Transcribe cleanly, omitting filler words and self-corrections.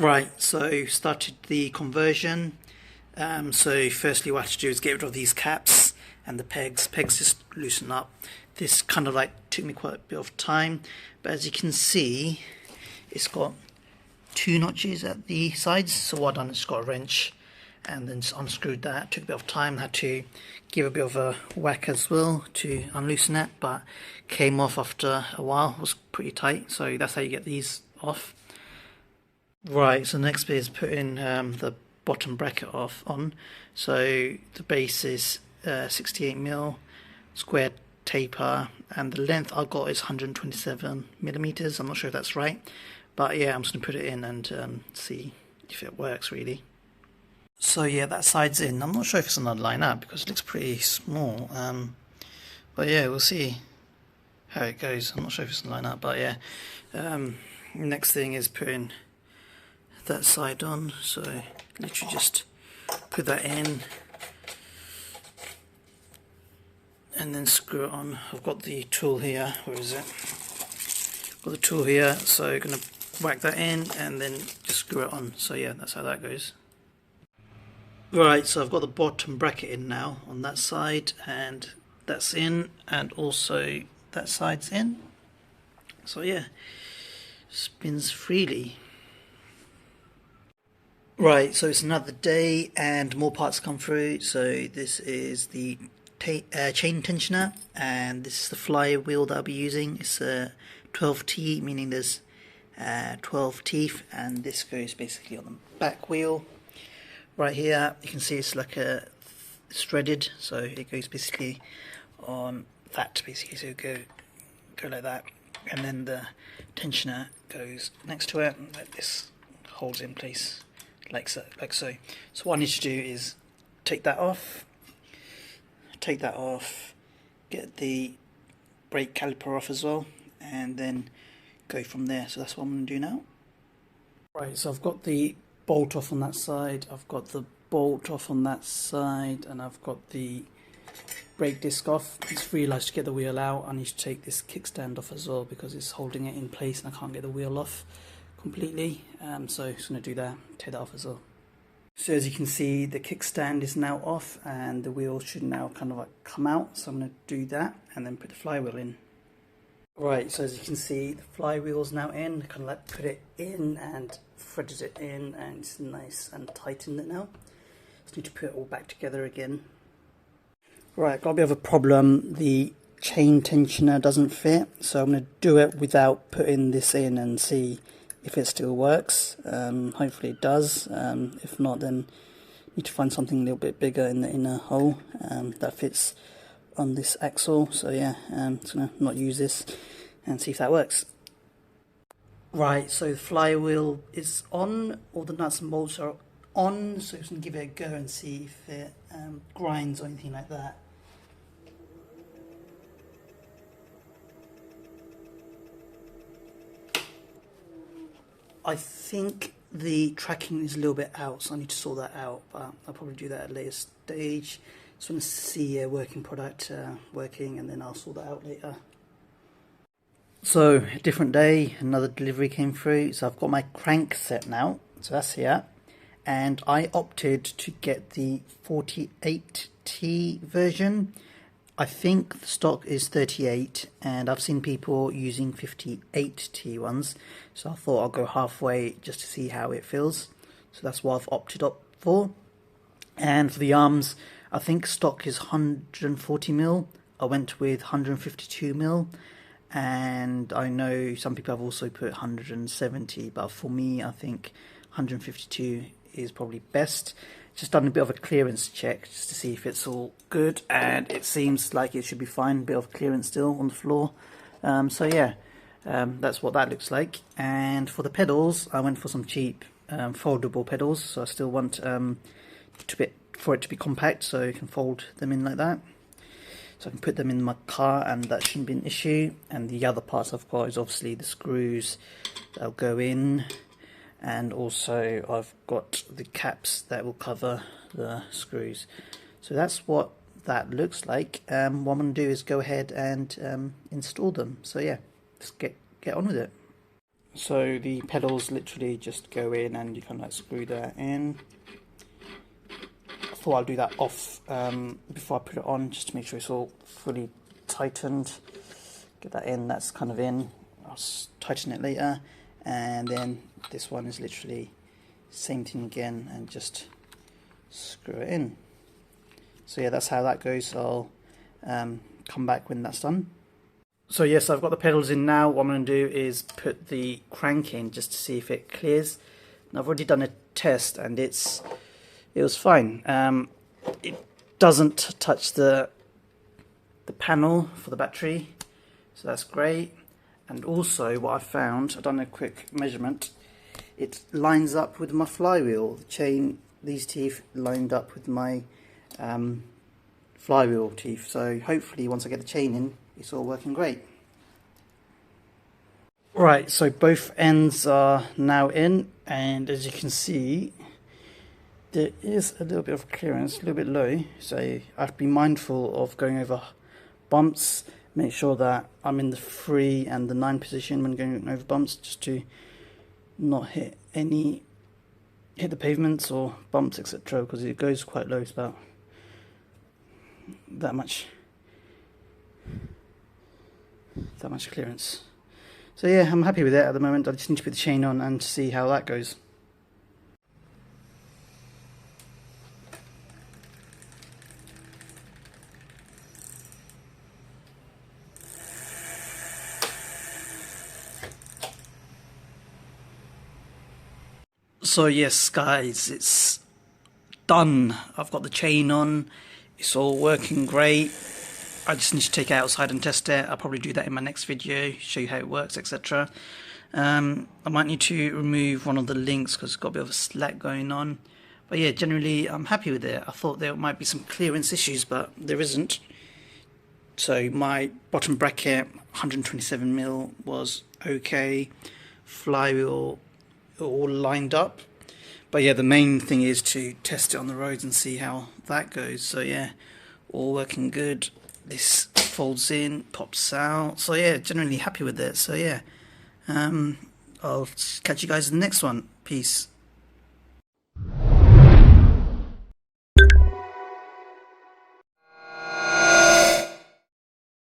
Right, so started the conversion. So firstly what I have to do is get rid of these caps and the pegs. Pegs just loosen up. This kind of like took me quite a bit of time, but as you can see, it's got two notches at the sides. So what I've done is just got a wrench and then just unscrewed that. Took a bit of time, had to give a bit of a whack as well to unloosen it, but came off after a while. It was pretty tight, so that's how you get these off. Right, so the next bit is putting the bottom bracket on. So the base is 68mm square taper, and the length I got is 127mm. I'm not sure if that's right, but yeah, I'm just going to put it in and see if it works really. So yeah, that side's in. I'm not sure if it's going to line up because it looks pretty small, but yeah, we'll see how it goes. I'm not sure if it's going to line up, but yeah. Next thing is putting that side on, so literally just put that in and then screw it on. I've got the tool here. Where is it? Got the tool here, so I'm gonna whack that in and then just screw it on. So yeah, that's how that goes. Right, so I've got the bottom bracket in now on that side, and that's in, and also that side's in. So yeah, spins freely. Right, so it's another day and more parts come through. So this is the chain tensioner, and this is the flywheel that I'll be using. It's a 12T, meaning there's 12 teeth, and this goes basically on the back wheel. Right here, you can see it's like it's threaded, so it goes basically on that, basically. So go like that, and then the tensioner goes next to it, like this, holds in place. Like so. So what I need to do is take that off, get the brake caliper off as well, and then go from there. So that's what I'm going to do now. Right, so I've got the bolt off on that side, I've got the bolt off on that side, and I've got the brake disc off. I just realised to get the wheel out, I need to take this kickstand off as well because it's holding it in place and I can't get the wheel off completely, so I'm just going to do that, take that off as well. So as you can see, the kickstand is now off and the wheel should now kind of like come out, so I'm going to do that and then put the flywheel in. Right, so as you can see, the flywheel's now in, kind of like put it in and threaded it in, and it's nice and tightened it now. Just need to put it all back together again. Right, got a bit of a problem, the chain tensioner doesn't fit, so I'm going to do it without putting this in and see if it still works. Hopefully it does. If not, then need to find something a little bit bigger in the inner hole that fits on this axle. So yeah, just gonna not use this and see if that works. Right, so the flywheel is on, all the nuts and bolts are on, so just gonna give it a go and see if it grinds or anything like that. I think the tracking is a little bit out, so I need to sort that out, but I'll probably do that at a later stage. Just want to see a working product working, and then I'll sort that out later. So, a different day, another delivery came through, so I've got my crank set now, so that's here, and I opted to get the 48T version. I think the stock is 38, and I've seen people using 58T ones, so I thought I'll go halfway just to see how it feels. So that's what I've opted up for. And for the arms, I think stock is 140mm. I went with 152mm, and I know some people have also put 170, but for me, I think 152 is probably best. Just done a bit of a clearance check just to see if it's all good, and it seems like it should be fine. A bit of clearance still on the floor. So yeah, that's what that looks like. And for the pedals, I went for some cheap foldable pedals. So I still want for it to be compact, so you can fold them in like that. So I can put them in my car, and that shouldn't be an issue. And the other parts I've got is obviously the screws that'll go in. And also I've got the caps that will cover the screws. So that's what that looks like. What I'm going to do is go ahead and install them. So yeah, let's get on with it. So the pedals literally just go in and you kind of like screw that in. I thought I'll do that off before I put it on, just to make sure it's all fully tightened. Get that in, that's kind of in. I'll tighten it later. And then this one is literally same thing again, and just screw it in. So yeah, that's how that goes. I'll come back when that's done. So yes, I've got the pedals in now. What I'm going to do is put the crank in just to see if it clears. And I've already done a test and it was fine. It doesn't touch the panel for the battery, so that's great. And also what I found, I've done a quick measurement, it lines up with my flywheel. The chain, these teeth lined up with my flywheel teeth, so hopefully once I get the chain in, it's all working great. Right, so both ends are now in, and as you can see, there is a little bit of clearance, a little bit low, so I have to be mindful of going over bumps. Make sure that I'm in the 3 and the 9 position when going over bumps, just to not hit the pavements or bumps, etc., because it goes quite low. It's about that much clearance. So yeah, I'm happy with it at the moment. I just need to put the chain on and see how that goes. So yes guys, it's done. I've got the chain on, it's all working great. I just need to take it outside and test it. I'll probably do that in my next video, show you how it works, etc. I might need to remove one of the links because it's got a bit of a slack going on. But yeah, generally I'm happy with it. I thought there might be some clearance issues, but there isn't. So my bottom bracket, 127mm, was okay. Flywheel all lined up. But yeah, the main thing is to test it on the roads and see how that goes. So yeah, all working good. This folds in, pops out. So yeah, generally happy with it. So yeah, I'll catch you guys in the next one. Peace.